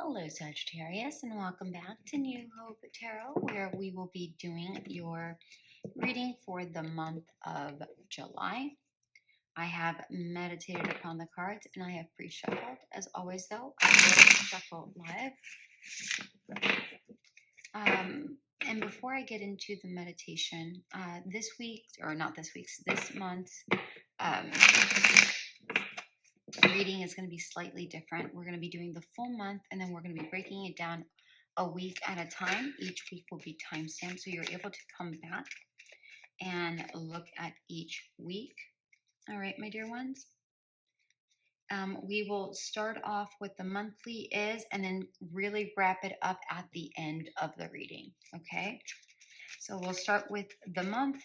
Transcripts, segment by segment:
Hello, Sagittarius, and welcome back to New Hope Tarot, where we will be doing your reading for the month of July. I have meditated upon the cards and I have pre-shuffled. As always, though, I will shuffle live. And before I get into the meditation, this month's reading is going to be slightly different. We're going to be doing the full month, and then we're going to be breaking it down a week at a time. Each week will be timestamped, so you're able to come back and look at each week. All right, my dear ones. We will start off with the monthly is, and then really wrap it up at the end of the reading. Okay, so we'll start with the month.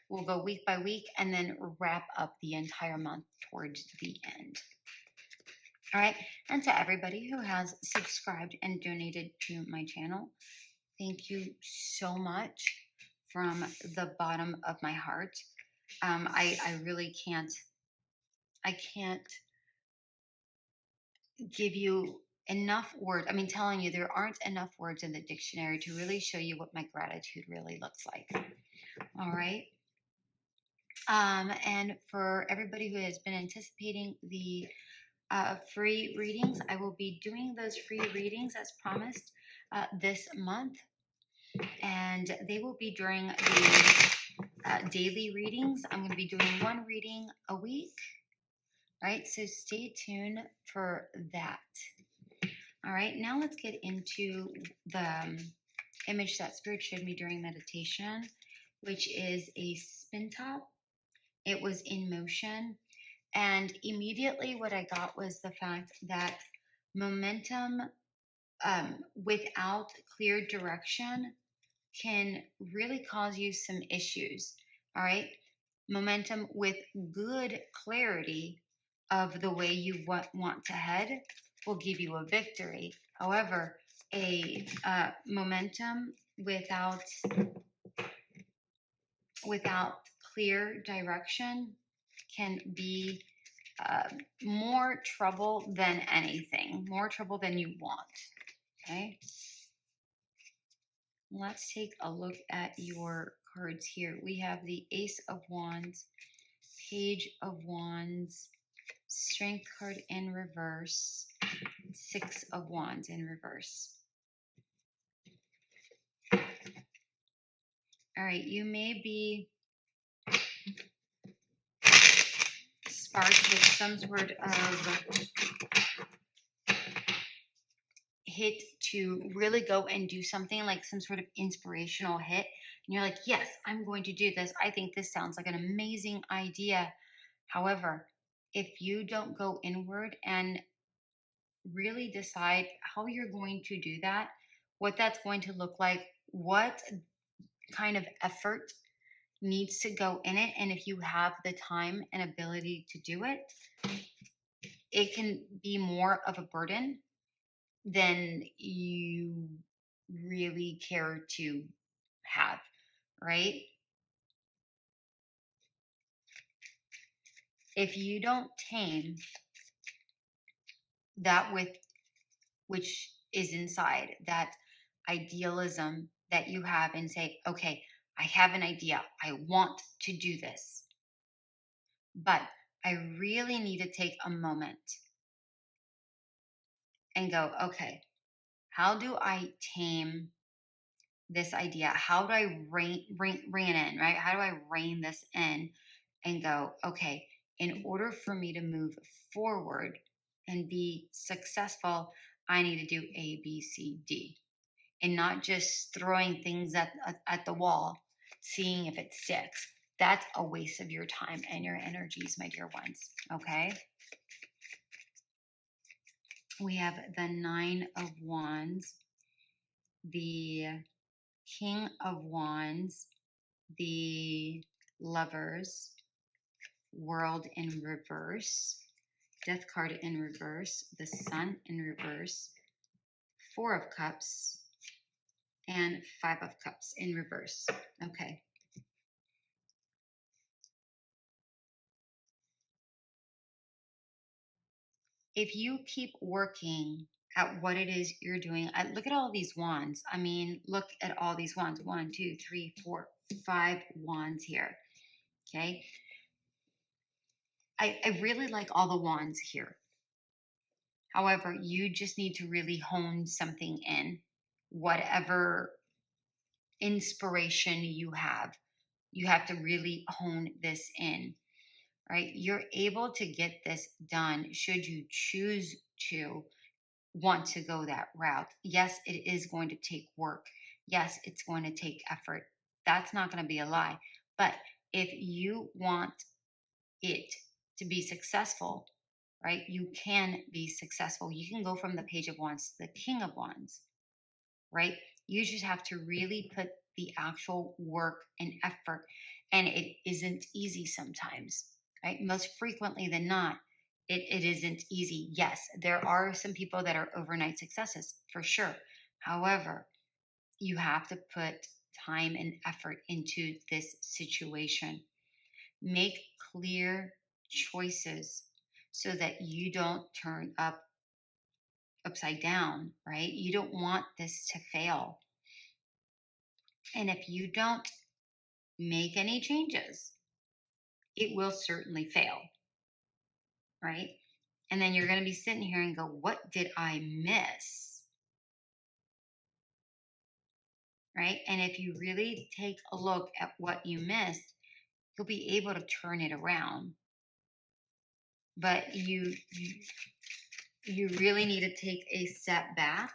We'll go week by week and then wrap up the entire month towards the end. All right, and to everybody who has subscribed and donated to my channel, thank you so much from the bottom of my heart. I really can't give you enough words. I mean, telling you there aren't enough words in the dictionary to really show you what my gratitude really looks like. All right. And for everybody who has been anticipating the free readings, I will be doing those free readings as promised this month, and they will be during the daily readings. I'm going to be doing one reading a week, right? So stay tuned for that. All right, now let's get into the image that Spirit showed me during meditation, which is a spin top. It was in motion. And immediately what I got was the fact that momentum without clear direction can really cause you some issues. All right. Momentum with good clarity of the way you want to head will give you a victory. However, a momentum without clear direction can be more trouble than anything, more trouble than you want. Okay, let's take a look at your cards here. We have the Ace of Wands, Page of Wands, Strength card in reverse, Six of Wands in reverse. All right, you may be sparked with some sort of hit to really go and do something, like some sort of inspirational hit. And you're like, yes, I'm going to do this. I think this sounds like an amazing idea. However, if you don't go inward and really decide how you're going to do that, what that's going to look like, what kind of effort needs to go in it, and if you have the time and ability to do it, it can be more of a burden than you really care to have, right? If you don't tame that which is inside, that idealism that you have, and say, okay, I have an idea, I want to do this, but I really need to take a moment and go, okay, how do I tame this idea? How do I rein it in, right? How do I rein this in and go, okay, in order for me to move forward and be successful, I need to do A, B, C, D, and not just throwing things at the wall, seeing if it sticks. That's a waste of your time and your energies, my dear ones. Okay. We have the Nine of Wands, the King of Wands, the Lovers, World in reverse, Death card in reverse, the Sun in reverse, Four of Cups, and Five of Cups in reverse. Okay. If you keep working at what it is you're doing. Look at all these wands. I mean, look at all these wands. 1, 2, 3, 4, 5 wands here. Okay. I really like all the wands here. However, you just need to really hone something in. Whatever inspiration you have to really hone this in, right? You're able to get this done should you choose to want to go that route. Yes, it is going to take work. Yes, it's going to take effort. That's not going to be a lie. But if you want it to be successful, right, you can be successful. You can go from the Page of Wands to the King of Wands, right? You just have to really put the actual work and effort. And it isn't easy sometimes, right? Most frequently than not, it isn't easy. Yes, there are some people that are overnight successes for sure. However, you have to put time and effort into this situation. Make clear choices so that you don't turn upside down, right? You don't want this to fail. And if you don't make any changes, it will certainly fail, right? And then you're going to be sitting here and go, what did I miss? Right? And if you really take a look at what you missed, you'll be able to turn it around. But you really need to take a step back,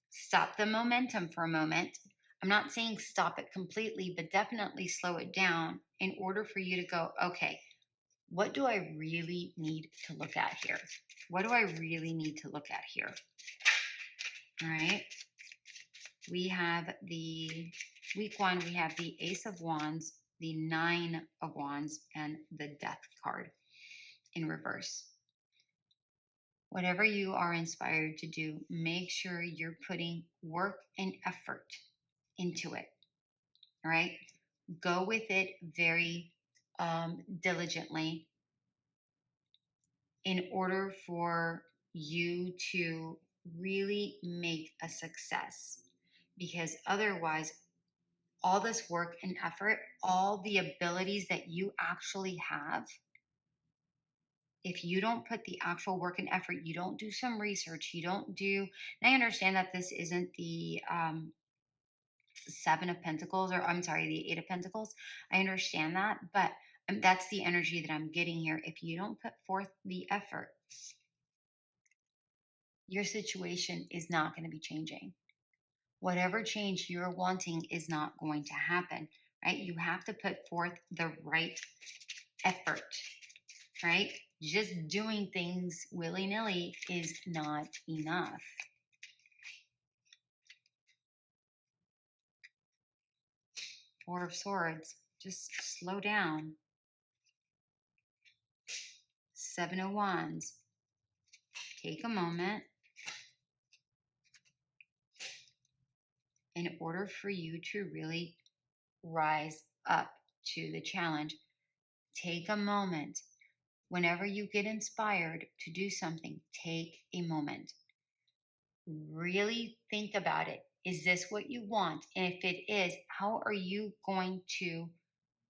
stop the momentum for a moment. I'm not saying stop it completely, but definitely slow it down in order for you to go, okay, what do I really need to look at here? What do I really need to look at here? All right. We have the week one, we have the Ace of Wands, the Nine of Wands, and the Death card in reverse. Whatever you are inspired to do, make sure you're putting work and effort into it. All right. Go with it very diligently in order for you to really make a success. Because otherwise, all this work and effort, all the abilities that you actually have, if you don't put the actual work and effort, you don't do some research, you don't do, and I understand that this isn't the Seven of Pentacles, or I'm sorry, the Eight of Pentacles. I understand that, but that's the energy that I'm getting here. If you don't put forth the effort, your situation is not going to be changing. Whatever change you're wanting is not going to happen, right? You have to put forth the right effort, right? Just doing things willy-nilly is not enough. Four of Swords, just slow down. Seven of Wands, take a moment. In order for you to really rise up to the challenge, take a moment. Whenever you get inspired to do something, take a moment. Really think about it. Is this what you want? And if it is, how are you going to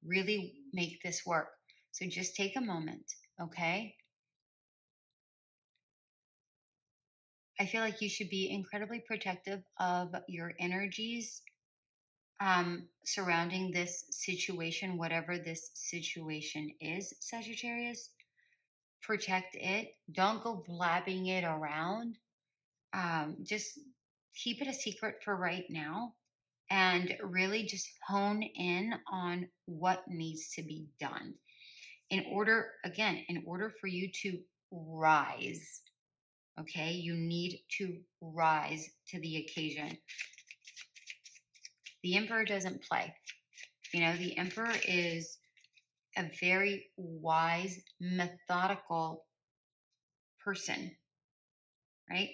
really make this work? So just take a moment, okay? I feel like you should be incredibly protective of your energies surrounding this situation, whatever this situation is, Sagittarius. Protect it. Don't go blabbing it around. Just keep it a secret for right now and really just hone in on what needs to be done in order for you to rise. Okay, you need to rise to the occasion. The Emperor doesn't play. The Emperor is a very wise, methodical person, right?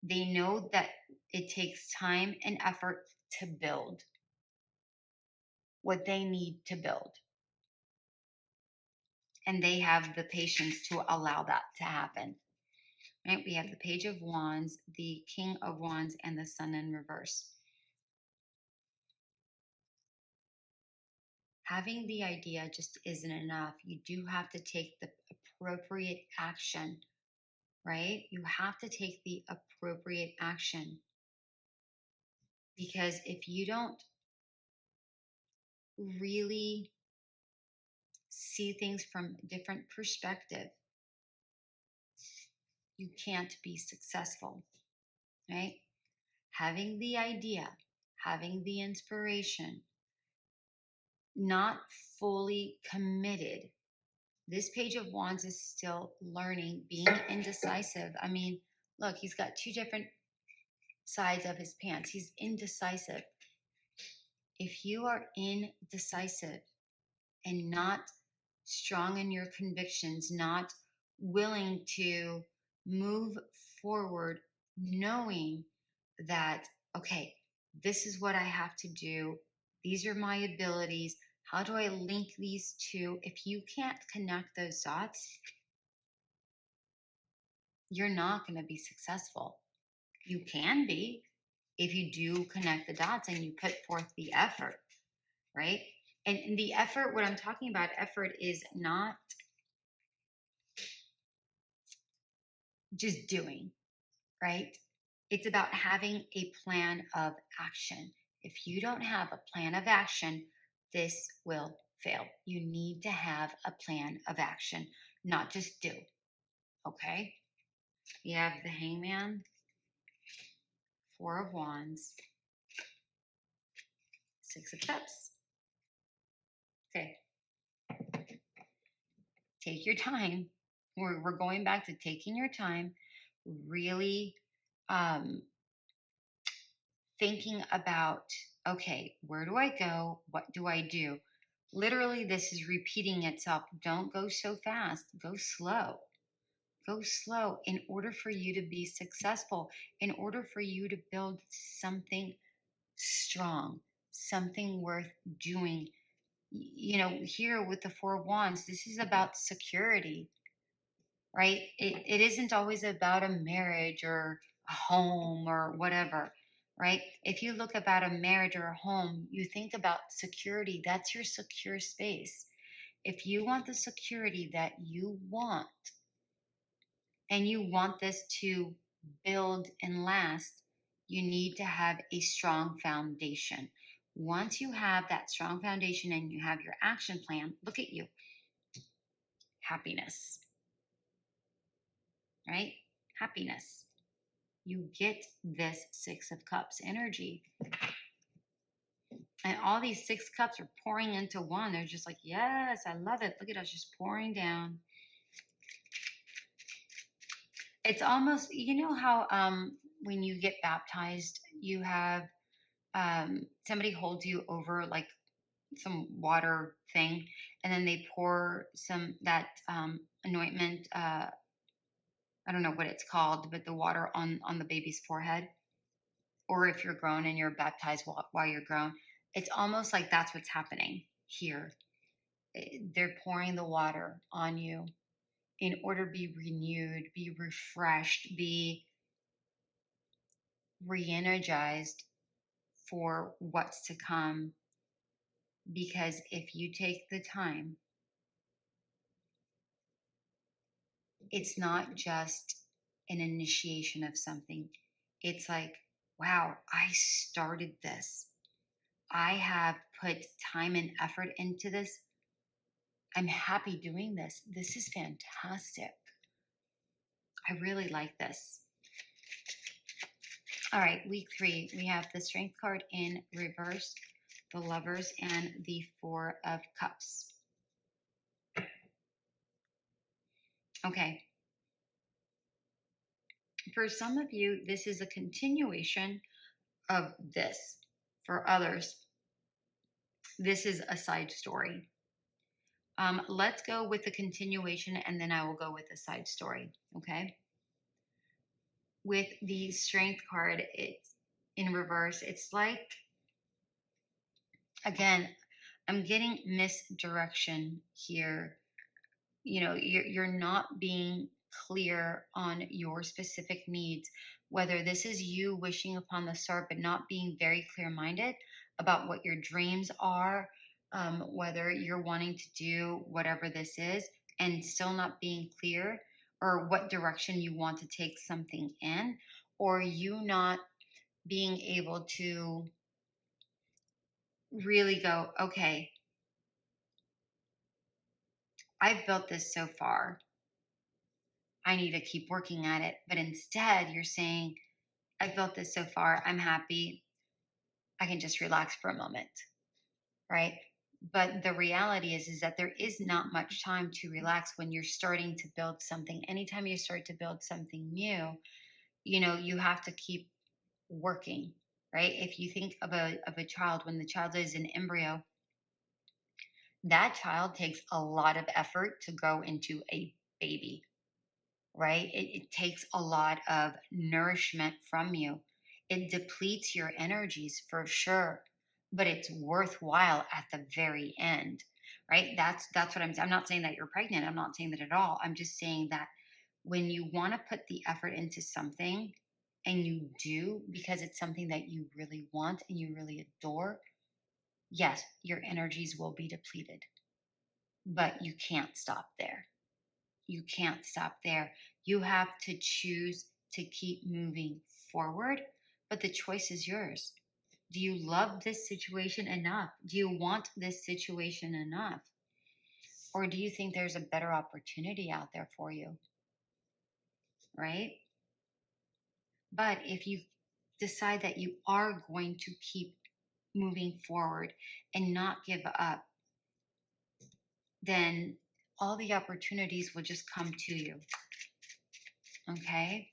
They know that it takes time and effort to build what they need to build. And they have the patience to allow that to happen. right? We have the Page of Wands, the King of Wands, and the Sun in reverse. Having the idea just isn't enough. You do have to take the appropriate action, right? You have to take the appropriate action, because if you don't really see things from a different perspective, you can't be successful, right? Having the idea, having the inspiration, not fully committed. This Page of Wands is still learning, being indecisive. I mean, look, he's got two different sides of his pants. He's indecisive. If you are indecisive and not strong in your convictions, not willing to move forward, knowing that, okay, this is what I have to do, these are my abilities, how do I link these two? If you can't connect those dots, you're not going to be successful. You can be if you do connect the dots and you put forth the effort, right? And the effort, what I'm talking about, effort is not just doing, right? It's about having a plan of action. If you don't have a plan of action, this will fail. You need to have a plan of action, not just do. Okay? You have the Hangman, Four of Wands, Six of Cups. Okay. Take your time. We're going back to taking your time, really thinking about, okay, where do I go? What do I do? Literally, this is repeating itself. Don't go so fast. Go slow. Go slow in order for you to be successful, in order for you to build something strong, something worth doing. You know, here with the Four of Wands, this is about security, right? It isn't always about a marriage or a home or whatever, right? If you look about a marriage or a home, you think about security. That's your secure space. If you want the security that you want, and you want this to build and last, you need to have a strong foundation. Once you have that strong foundation and you have your action plan, look at you. Happiness, right? Happiness. You get this Six of Cups energy. And all these six cups are pouring into one. They're just like, yes, I love it. Look at us just pouring down. It's almost, you know how when you get baptized, you have somebody holds you over like some water thing, and then they pour some that anointment. I don't know what it's called, but the water on the baby's forehead. Or if you're grown and you're baptized while you're grown, it's almost like that's what's happening here. They're pouring the water on you in order to be renewed, be refreshed, be re-energized for what's to come. Because if you take the time, it's not just an initiation of something. It's like, wow, I started this. I have put time and effort into this. I'm happy doing this. This is fantastic. I really like this. All right, week 3, we have the Strength card in reverse, the Lovers, and the Four of Cups. Okay. For some of you, this is a continuation of this. For others, this is a side story. Let's go with the continuation, and then I will go with the side story, okay? With the Strength card, it's in reverse. It's like, again, I'm getting misdirection here. You know, you're not being clear on your specific needs, whether this is you wishing upon the star but not being very clear minded about what your dreams are, whether you're wanting to do whatever this is and still not being clear, or what direction you want to take something in, or you not being able to really go, okay, I've built this so far. I need to keep working at it. But instead, you're saying, I've built this so far. I'm happy. I can just relax for a moment. Right. But the reality is that there is not much time to relax when you're starting to build something. Anytime you start to build something new, you have to keep working. Right. If you think of a child, when the child is an embryo, that child takes a lot of effort to grow into a baby, right? It takes a lot of nourishment from you. It depletes your energies for sure, but it's worthwhile at the very end, right? That's what I'm not saying that you're pregnant. I'm not saying that at all. I'm just saying that when you want to put the effort into something and you do because it's something that you really want and you really adore, yes, your energies will be depleted, but you can't stop there. You can't stop there. You have to choose to keep moving forward, but the choice is yours. Do you love this situation enough? Do you want this situation enough? Or do you think there's a better opportunity out there for you? Right? But if you decide that you are going to keep moving forward and not give up, then all the opportunities will just come to you. Okay?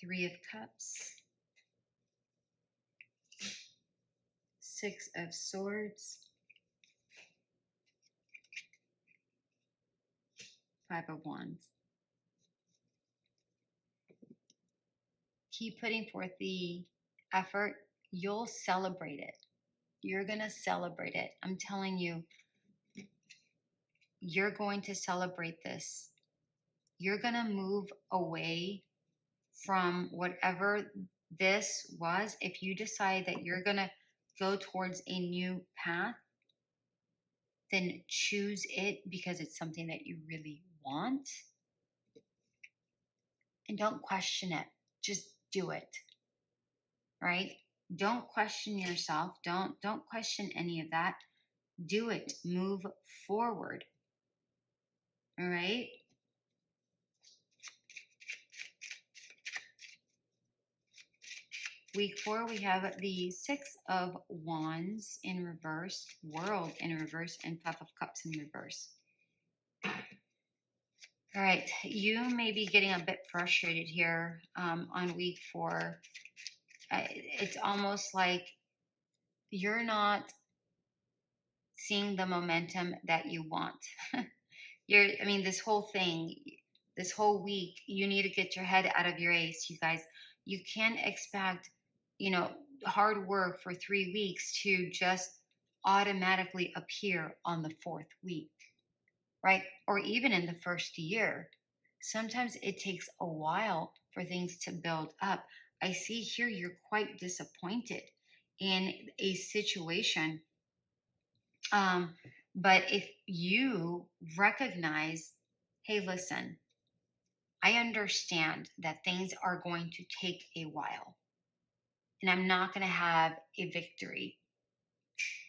Three of Cups, Six of Swords, Five of Wands. Keep putting forth the effort. You'll celebrate it. You're going to celebrate it. I'm telling you, you're going to celebrate this. You're going to move away from whatever this was. If you decide that you're going to go towards a new path, then choose it because it's something that you really want. And don't question it. Just do it. Right? Don't question yourself. Don't question any of that. Do it. Move forward. All right? Week 4, we have the Six of Wands in reverse, World in reverse, and Five of Cups in reverse. All right, you may be getting a bit frustrated here on week 4. It's almost like you're not seeing the momentum that you want. This whole thing, this whole week, you need to get your head out of your ace, you guys. You can't expect, hard work for 3 weeks to just automatically appear on the 4th week, right? Or even in the first year. Sometimes it takes a while for things to build up. I see here you're quite disappointed in a situation. But if you recognize, hey, listen, I understand that things are going to take a while, and I'm not going to have a victory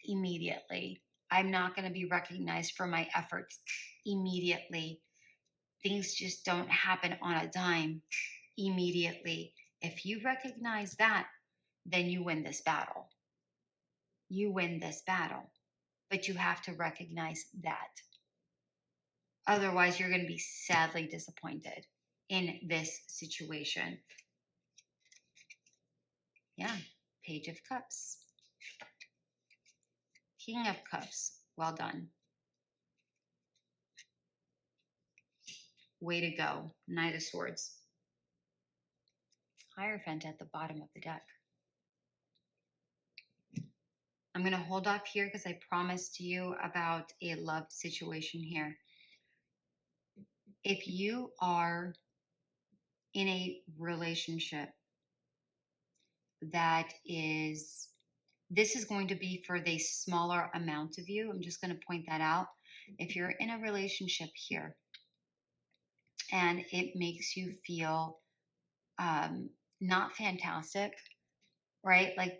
immediately. I'm not going to be recognized for my efforts immediately. Things just don't happen on a dime immediately. If you recognize that, then you win this battle. You win this battle. But you have to recognize that. Otherwise, you're going to be sadly disappointed in this situation. Yeah, Page of Cups. King of Cups. Well done. Way to go. Knight of Swords. Hierophant at the bottom of the deck. I'm going to hold off here because I promised you about a love situation here. If you are in a relationship that is, this is going to be for the smaller amount of you. I'm just going to point that out. If you're in a relationship here and it makes you feel not fantastic, right? Like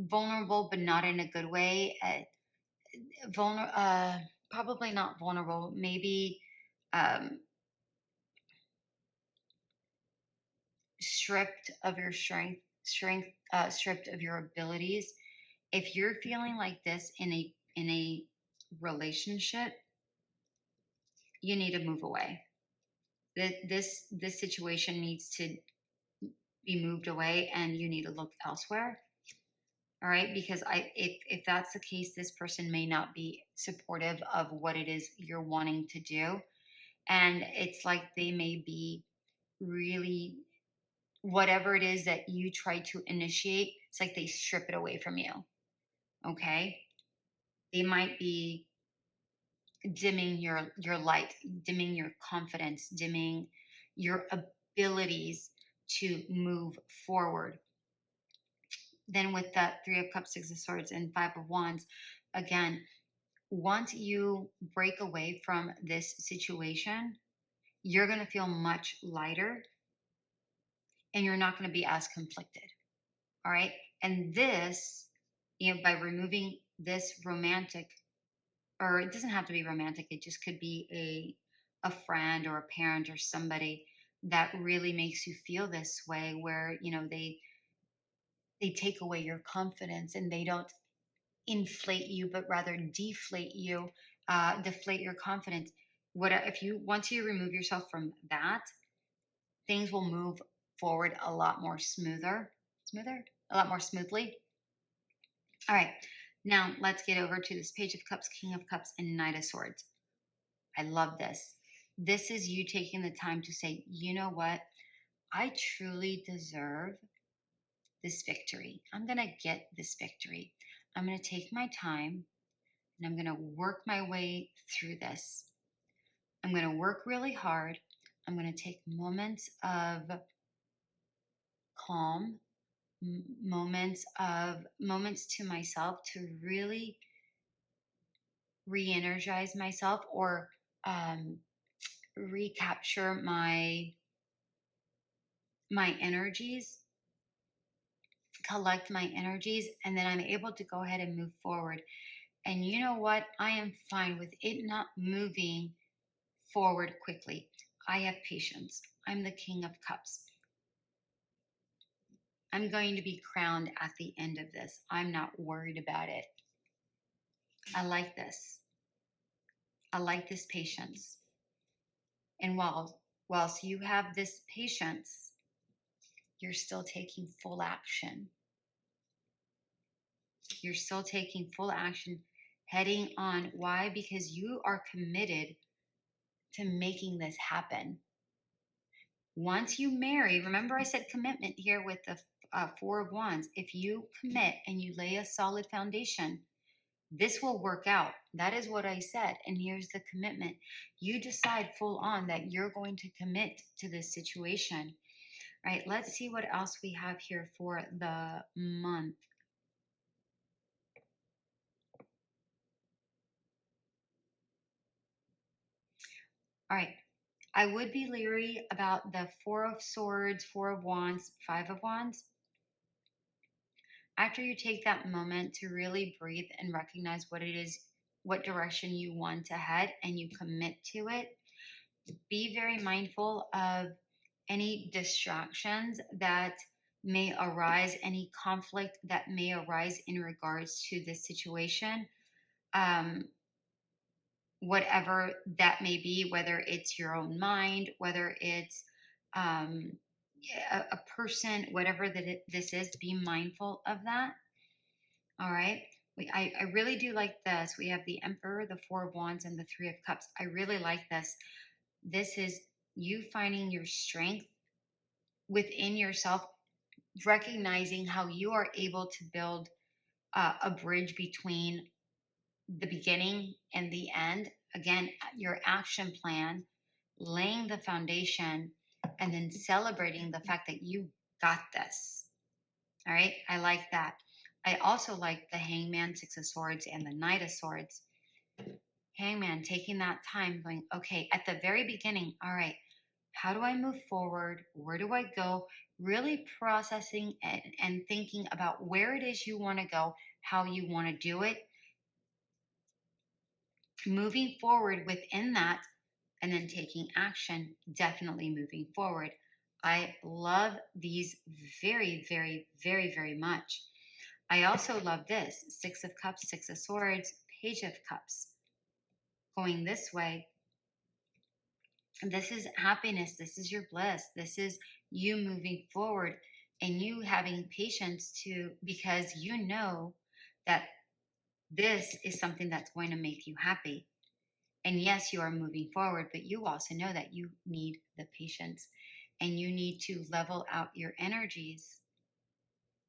vulnerable, but not in a good way. Probably not vulnerable. Maybe um, stripped of your stripped of your abilities. If you're feeling like this in a relationship, you need to move away. This situation needs to be moved away, and you need to look elsewhere. All right, because if that's the case, this person may not be supportive of what it is you're wanting to do, and it's like they may be really, whatever it is that you try to initiate, it's like they strip it away from you. Okay, they might be dimming your light, dimming your confidence, dimming your abilities to move forward. Then with that Three of Cups, Six of Swords, and Five of Wands, again, once you break away from this situation, you're going to feel much lighter and you're not going to be as conflicted. All right. And this, by removing this romantic, or it doesn't have to be romantic, it just could be a friend or a parent or somebody that really makes you feel this way, where, they take away your confidence and they don't inflate you, but rather deflate you, deflate your confidence. What if you, once you remove yourself from that, things will move forward a lot more a lot more smoothly. All right, now let's get over to this Page of Cups, King of Cups, and Knight of Swords. I love this. This is you taking the time to say, you know what? I truly deserve this victory. I'm going to get this victory. I'm going to take my time and I'm going to work my way through this. I'm going to work really hard. I'm going to take moments of calm, moments to myself to really re-energize myself, or recapture my energies, collect my energies, and then I'm able to go ahead and move forward. And you know what? I am fine with it not moving forward quickly. I have patience. I'm the King of Cups. I'm going to be crowned at the end of this. I'm not worried about it. I like this. I like this patience. And whilst you have this patience, you're still taking full action. You're still taking full action, heading on. Why? Because you are committed to making this happen. Once you marry, remember I said commitment here with the Four of Wands. If you commit and you lay a solid foundation, this will work out. That is what I said. And here's the commitment. You decide full on that you're going to commit to this situation. All right, let's see what else we have here for the month. All right, I would be leery about the Four of Swords, Four of Wands, Five of Wands. After you take that moment to really breathe and recognize what it is, what direction you want to head, and you commit to it, be very mindful of any distractions that may arise, any conflict that may arise in regards to this situation. Whatever that may be, whether it's your own mind, whether it's a person, whatever this is, be mindful of that. All right. I really do like this. We have the Emperor, the Four of Wands, and the Three of Cups. I really like this. This is you finding your strength within yourself, recognizing how you are able to build a bridge between the beginning and the end. Again, your action plan, laying the foundation, and then celebrating the fact that you got this. All right, I like that. I also like the Hangman, Six of Swords, and the Knight of Swords. Hangman, taking that time, going, okay, at the very beginning, all right, how do I move forward? Where do I go? Really processing and thinking about where it is you want to go, how you want to do it, moving forward within that, and then taking action, definitely moving forward. I love these very, very, very, very much. I also love this Six of Cups, Six of Swords, Page of Cups. Going this way, this is happiness. This is your bliss. This is you moving forward and you having patience because you know that this is something that's going to make you happy. And yes, you are moving forward, but you also know that you need the patience and you need to level out your energies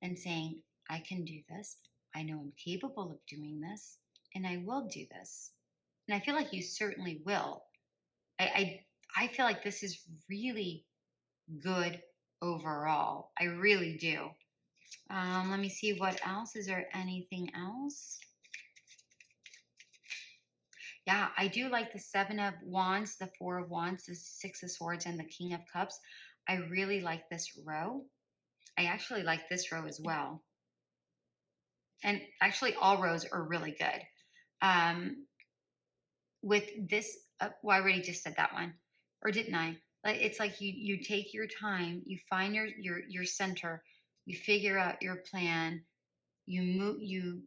and saying, I can do this. I know I'm capable of doing this and I will do this. And I feel like you certainly will. I feel like this is really good overall. I really do. Let me see what else. Is there anything else? Yeah, I do like the Seven of Wands, the Four of Wands, the Six of Swords, and the King of Cups. I really like this row. I actually like this row as well. And actually, all rows are really good. With this, well, I already just said that one, or didn't I? Like it's like you take your time, you find your center, you figure out your plan, you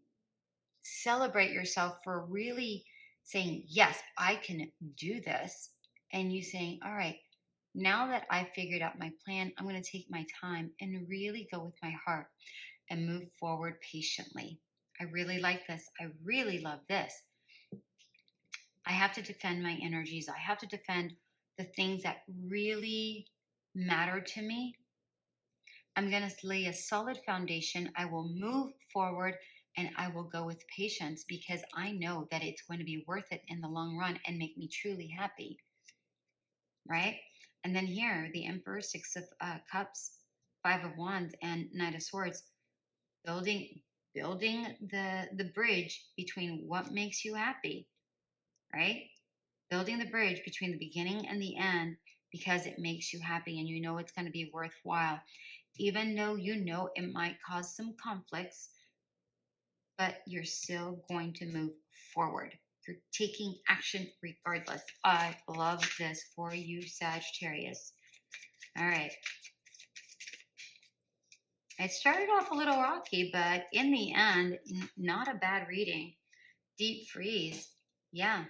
celebrate yourself for really saying, yes, I can do this. And you saying, all right, now that I've figured out my plan, I'm going to take my time and really go with my heart and move forward patiently. I really like this. I really love this. I have to defend my energies. I have to defend the things that really matter to me. I'm going to lay a solid foundation. I will move forward and I will go with patience because I know that it's going to be worth it in the long run and make me truly happy. Right? And then here, the Emperor, Six of Cups, Five of Wands, and Knight of Swords, building the bridge between what makes you happy, right? Building the bridge between the beginning and the end because it makes you happy and you know it's going to be worthwhile. Even though you know it might cause some conflicts, but you're still going to move forward. You're taking action regardless. I love this for you, Sagittarius. All right. It started off a little rocky, but in the end, not a bad reading. Deep freeze. Yeah.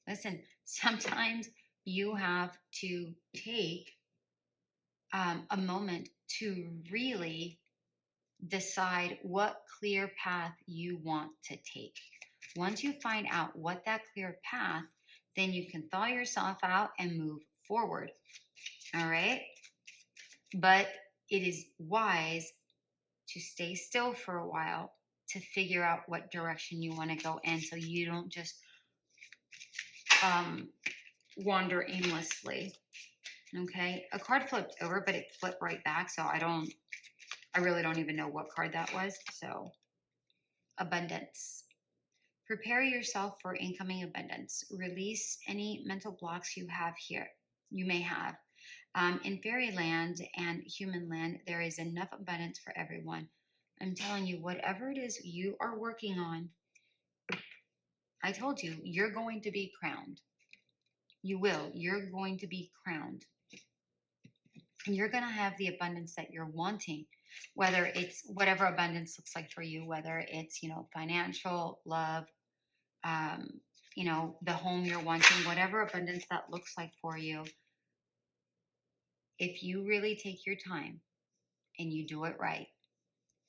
Listen, sometimes you have to take a moment to really decide what clear path you want to take. Once you find out what that clear path, then you can thaw yourself out and move forward. All right? But it is wise to stay still for a while to figure out what direction you want to go in so you don't just wander aimlessly. Okay? A card flipped over, but it flipped right back, so I really don't even know what card that was. So, abundance. Prepare yourself for incoming abundance. Release any mental blocks you have here. You may have. In fairyland and human land, there is enough abundance for everyone. I'm telling you, whatever it is you are working on, I told you, you're going to be crowned. You will. You're going to be crowned. And you're going to have the abundance that you're wanting, whether it's whatever abundance looks like for you, whether it's, financial, love, the home you're wanting, whatever abundance that looks like for you. If you really take your time and you do it right,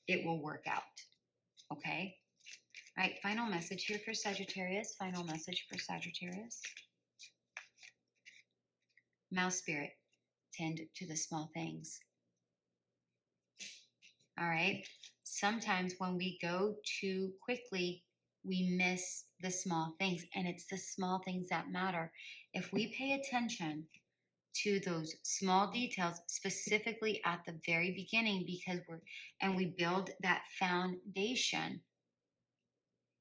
it will work out. Okay? All right, final message here for Sagittarius. Final message for Sagittarius. Mouse spirit, tend to the small things. All right? sometimes when we go too quickly, we miss the small things, and it's the small things that matter. If we pay attention to those small details, specifically at the very beginning, because we build that foundation,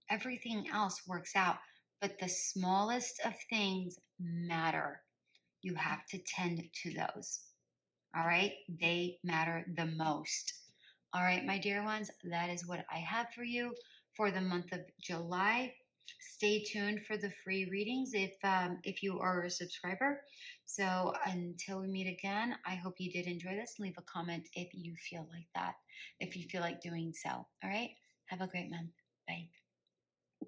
everything else works out. But the smallest of things matter. You have to tend to those. All right. They matter the most. All right, my dear ones, that is what I have for you for the month of July. Stay tuned for the free readings if you are a subscriber. So until we meet again, I hope you did enjoy this. Leave a comment if you feel like that, if you feel like doing so. All right. Have a great month. Bye.